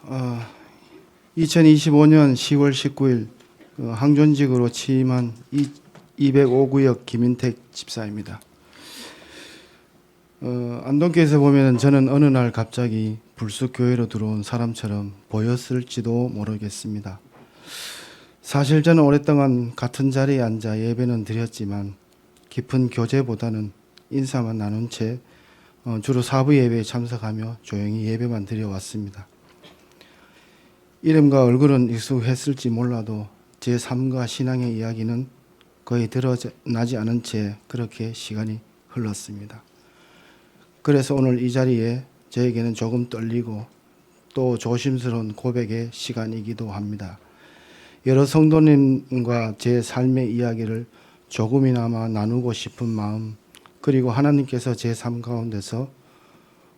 어, 2025년 10월 19일 항존직으로 취임한 205구역 김인택 집사입니다. 안동교에서 보면 저는 어느 날 갑자기 불쑥 교회로 들어온 사람처럼 보였을지도 모르겠습니다. 사실 저는 오랫동안 같은 자리에 앉아 예배는 드렸지만 깊은 교제보다는 인사만 나눈 채 주로 사부 예배에 참석하며 조용히 예배만 드려왔습니다. 이름과 얼굴은 익숙했을지 몰라도 제 삶과 신앙의 이야기는 거의 드러나지 않은 채 그렇게 시간이 흘렀습니다. 그래서 오늘 이 자리에 저에게는 조금 떨리고 또 조심스러운 고백의 시간이기도 합니다. 여러 성도님과 제 삶의 이야기를 조금이나마 나누고 싶은 마음, 그리고 하나님께서 제 삶 가운데서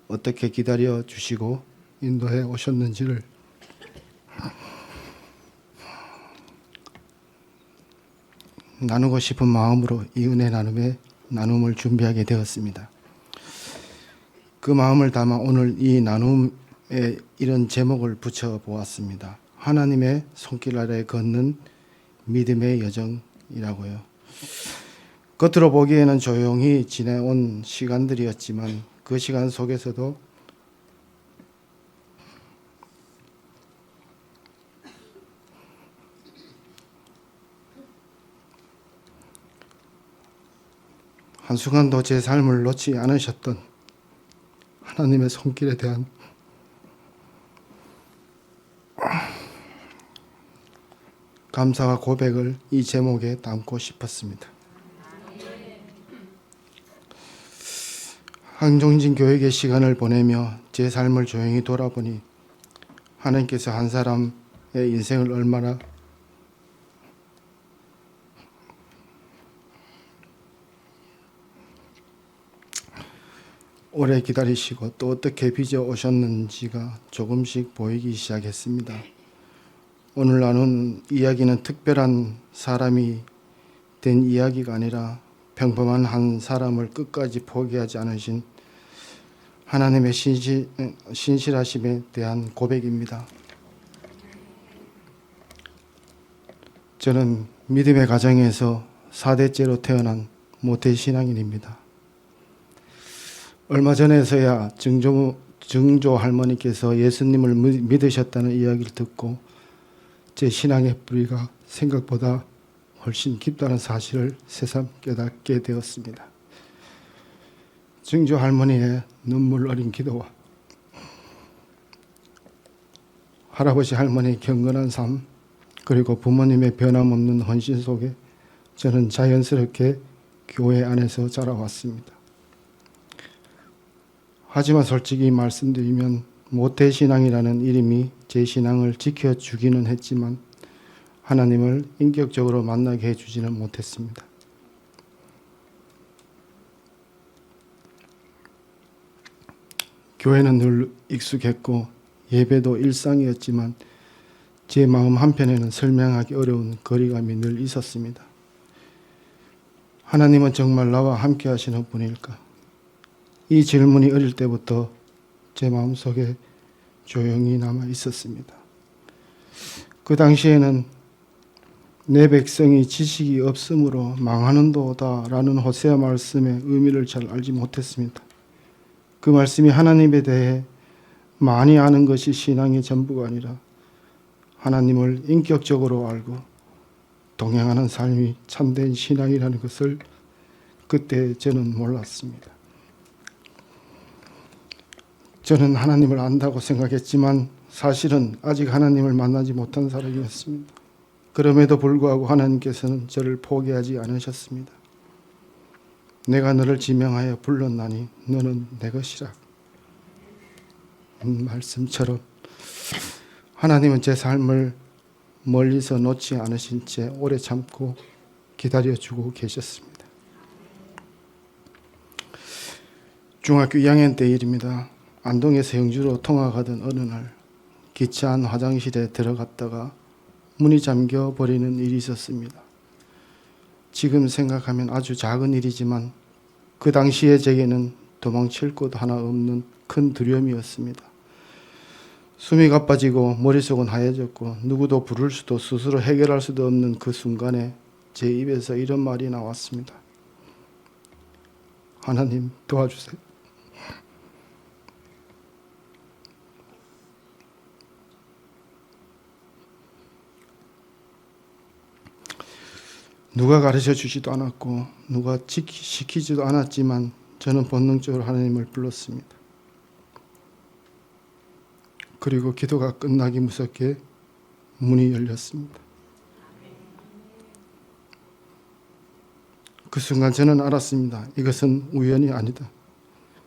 어떻게 기다려 주시고 인도해 오셨는지를 나누고 싶은 마음으로 이 은혜 나눔을 준비하게 되었습니다. 그 마음을 담아 오늘 이 나눔에 이런 제목을 붙여보았습니다. 하나님의 손길 아래 걷는 믿음의 여정이라고요. 겉으로 보기에는 조용히 지내온 시간들이었지만 그 시간 속에서도 한순간도 제 삶을 놓지 않으셨던 하나님의 손길에 대한 감사와 고백을 이 제목에 담고 싶었습니다. 항종진 교육의 시간을 보내며 제 삶을 조용히 돌아보니 하나님께서 한 사람의 인생을 얼마나 오래 기다리시고 또 어떻게 빚어 오셨는지가 조금씩 보이기 시작했습니다. 오늘 나눈 이야기는 특별한 사람이 된 이야기가 아니라 평범한 한 사람을 끝까지 포기하지 않으신 하나님의 신실하심에 대한 고백입니다. 저는 믿음의 가정에서 4대째로 태어난 모태신앙인입니다. 얼마 전에서야 증조 할머니께서 예수님을 믿으셨다는 이야기를 듣고 제 신앙의 뿌리가 생각보다 훨씬 깊다는 사실을 새삼 깨닫게 되었습니다. 증조 할머니의 눈물 어린 기도와 할아버지 할머니의 경건한 삶, 그리고 부모님의 변함없는 헌신 속에 저는 자연스럽게 교회 안에서 자라왔습니다. 하지만 솔직히 말씀드리면 모태신앙이라는 이름이 제 신앙을 지켜주기는 했지만 하나님을 인격적으로 만나게 해주지는 못했습니다. 교회는 늘 익숙했고 예배도 일상이었지만 제 마음 한편에는 설명하기 어려운 거리감이 늘 있었습니다. 하나님은 정말 나와 함께 하시는 분일까? 이 질문이 어릴 때부터 제 마음속에 조용히 남아 있었습니다. 그 당시에는 내 백성이 지식이 없으므로 망하는도다 라는 호세아 말씀의 의미를 잘 알지 못했습니다. 그 말씀이 하나님에 대해 많이 아는 것이 신앙의 전부가 아니라 하나님을 인격적으로 알고 동행하는 삶이 참된 신앙이라는 것을 그때 저는 몰랐습니다. 저는 하나님을 안다고 생각했지만 사실은 아직 하나님을 만나지 못한 사람이었습니다. 그럼에도 불구하고 하나님께서는 저를 포기하지 않으셨습니다. 내가 너를 지명하여 불렀나니 너는 내 것이라. 말씀처럼 하나님은 제 삶을 멀리서 놓지 않으신 채 오래 참고 기다려주고 계셨습니다. 중학교 2학년 때 일입니다. 안동에서 영주로 통학하던 어느 날 기차 안 화장실에 들어갔다가 문이 잠겨 버리는 일이 있었습니다. 지금 생각하면 아주 작은 일이지만 그 당시에 제게는 도망칠 곳 하나 없는 큰 두려움이었습니다. 숨이 가빠지고 머릿속은 하얘졌고 누구도 부를 수도 스스로 해결할 수도 없는 그 순간에 제 입에서 이런 말이 나왔습니다. 하나님 도와주세요. 누가 가르쳐 주지도 않았고 누가 시키지도 않았지만 저는 본능적으로 하나님을 불렀습니다. 그리고 기도가 끝나기 무섭게 문이 열렸습니다. 그 순간 저는 알았습니다. 이것은 우연이 아니다.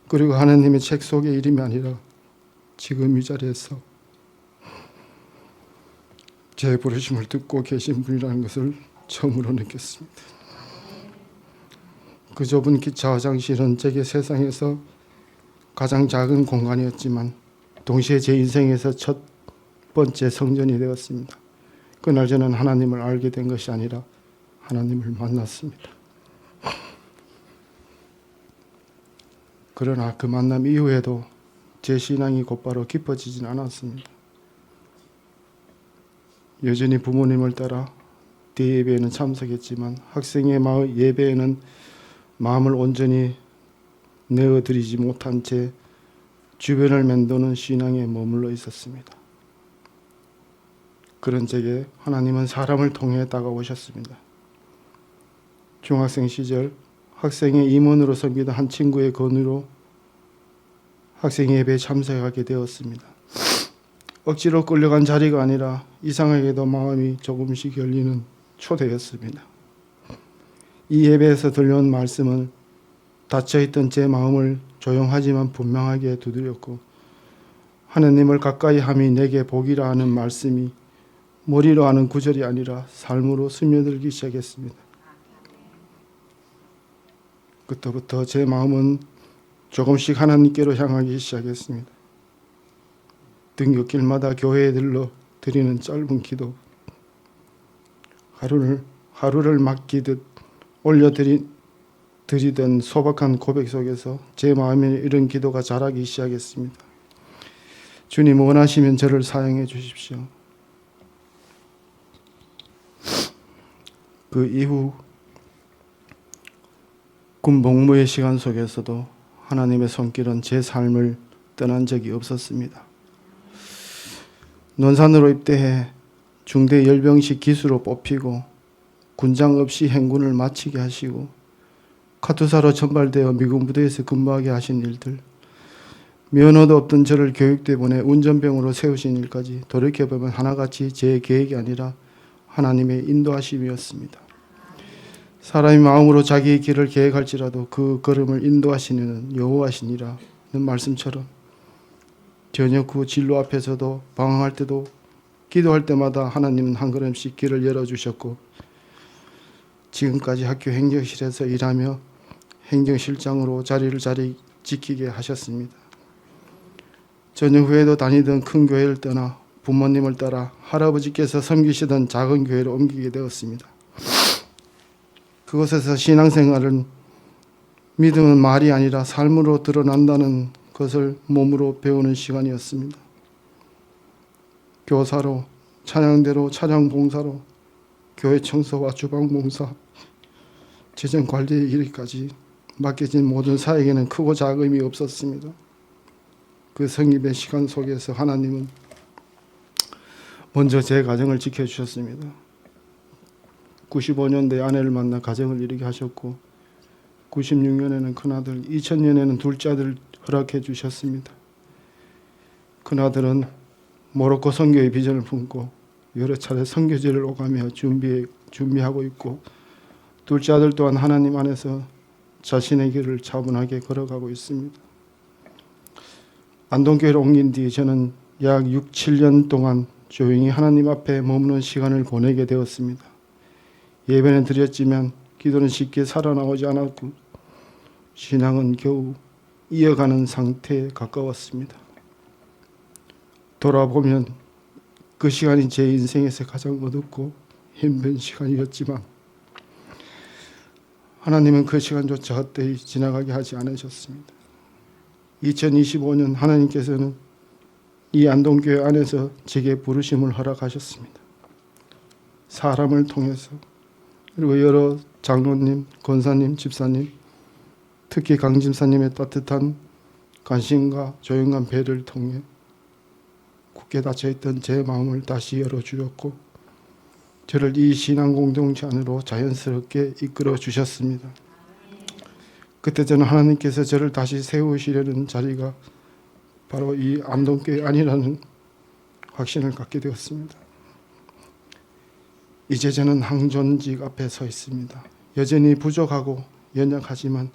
그리고 하나님의 책 속의 이름이 아니라 지금 이 자리에서 제 부르심을 듣고 계신 분이라는 것을 처음으로 느꼈습니다. 그 좁은 기차 화장실은 제게 세상에서 가장 작은 공간이었지만 동시에 제 인생에서 첫 번째 성전이 되었습니다. 그날 저는 하나님을 알게 된 것이 아니라 하나님을 만났습니다. 그러나 그 만남 이후에도 제 신앙이 곧바로 깊어지진 않았습니다. 여전히 부모님을 따라 대예배에는 참석했지만 학생의 예배에는 마음을 온전히 내어드리지 못한 채 주변을 맴도는 신앙에 머물러 있었습니다. 그런 제게 하나님은 사람을 통해 다가오셨습니다. 중학생 시절 학생의 임원으로 섬기던 한 친구의 권유로 학생 예배에 참석하게 되었습니다. 억지로 끌려간 자리가 아니라 이상하게도 마음이 조금씩 열리는 초대였습니다. 이 예배에서 들려온 말씀은 닫혀있던 제 마음을 조용하지만 분명하게 두드렸고 하느님을 가까이 함이 내게 복이라 하는 말씀이 머리로 하는 구절이 아니라 삶으로 스며들기 시작했습니다. 그때부터 제 마음은 조금씩 하나님께로 향하기 시작했습니다. 등굣길마다 교회에 들러 드리는 짧은 기도, 하루를 맡기듯 올려드리던 소박한 고백 속에서 제 마음에 이런 기도가 자라기 시작했습니다. 주님 원하시면 저를 사용해 주십시오. 그 이후 군 복무의 시간 속에서도 하나님의 손길은 제 삶을 떠난 적이 없었습니다. 논산으로 입대해 중대 열병식 기수로 뽑히고 군장 없이 행군을 마치게 하시고 카투사로 전발되어 미군 부대에서 근무하게 하신 일들, 면허도 없던 저를 교육대 보내 운전병으로 세우신 일까지 돌이켜보면 하나같이 제 계획이 아니라 하나님의 인도하심이었습니다. 사람이 마음으로 자기의 길을 계획할지라도 그 걸음을 인도하시는 여호와시니라는 말씀처럼 저녁 후 진로 앞에서도 방황할 때도 기도할 때마다 하나님은 한 걸음씩 길을 열어주셨고 지금까지 학교 행정실에서 일하며 행정실장으로 자리를 지키게 하셨습니다. 저녁 후에도 다니던 큰 교회를 떠나 부모님을 따라 할아버지께서 섬기시던 작은 교회로 옮기게 되었습니다. 그곳에서 신앙생활은 믿음은 말이 아니라 삶으로 드러난다는 것을 몸으로 배우는 시간이었습니다. 교사로, 찬양대로, 찬양봉사로, 교회 청소와 주방봉사, 재정관리에 이르기까지 맡겨진 모든 사역에는 크고 작음이 없었습니다. 그 성립의 시간 속에서 하나님은 먼저 제 가정을 지켜주셨습니다. 95년도에 아내를 만나 가정을 이루게 하셨고 96년에는 큰아들, 2000년에는 둘째 아들을 허락해 주셨습니다. 큰아들은 모로코 선교의 비전을 품고 여러 차례 선교지를 오가며 준비하고 있고 둘째 아들 또한 하나님 안에서 자신의 길을 차분하게 걸어가고 있습니다. 안동교회로 옮긴 뒤 저는 약 6, 7년 동안 조용히 하나님 앞에 머무는 시간을 보내게 되었습니다. 예배는 드렸지만 기도는 쉽게 살아나오지 않았고 신앙은 겨우 이어가는 상태에 가까웠습니다. 돌아보면 그 시간이 제 인생에서 가장 어둡고 힘든 시간이었지만 하나님은 그 시간조차 헛되이 지나가게 하지 않으셨습니다. 2025년 하나님께서는 이 안동교회 안에서 제게 부르심을 허락하셨습니다. 사람을 통해서, 그리고 여러 장로님, 권사님, 집사님, 특히 강 집사님의 따뜻한 관심과 조용한 배려를 통해 굳게 닫혀있던 제 마음을 다시 열어주었고 저를 이 신앙 공동체 안으로 자연스럽게 이끌어 주셨습니다. 그때 저는 하나님께서 저를 다시 세우시려는 자리가 바로 이 안동교회 아니라는 확신을 갖게 되었습니다. 이제 저는 항존직 앞에 서 있습니다. 여전히 부족하고 연약하지만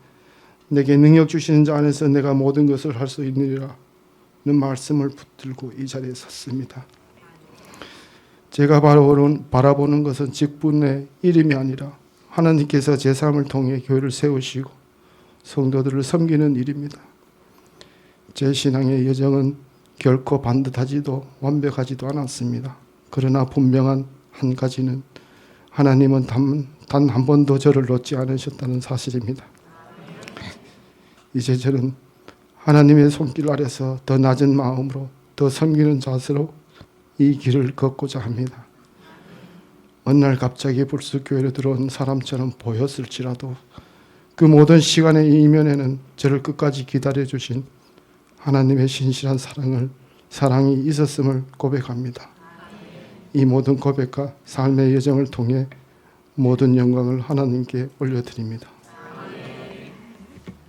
내게 능력 주시는 자 안에서 내가 모든 것을 할 수 있느니라는 말씀을 붙들고 이 자리에 섰습니다. 제가 바라보는 것은 직분의 이름이 아니라 하나님께서 제 삶을 통해 교회를 세우시고 성도들을 섬기는 일입니다. 제 신앙의 여정은 결코 반듯하지도 완벽하지도 않았습니다. 그러나 분명한 한 가지는 하나님은 단 한 번도 저를 놓지 않으셨다는 사실입니다. 이제 저는 하나님의 손길 아래서 더 낮은 마음으로 더 섬기는 자세로 이 길을 걷고자 합니다. 어느 날 갑자기 불쑥 교회로 들어온 사람처럼 보였을지라도 그 모든 시간의 이면에는 저를 끝까지 기다려주신 하나님의 신실한 사랑이 있었음을 고백합니다. 이 모든 고백과 삶의 여정을 통해 모든 영광을 하나님께 올려드립니다.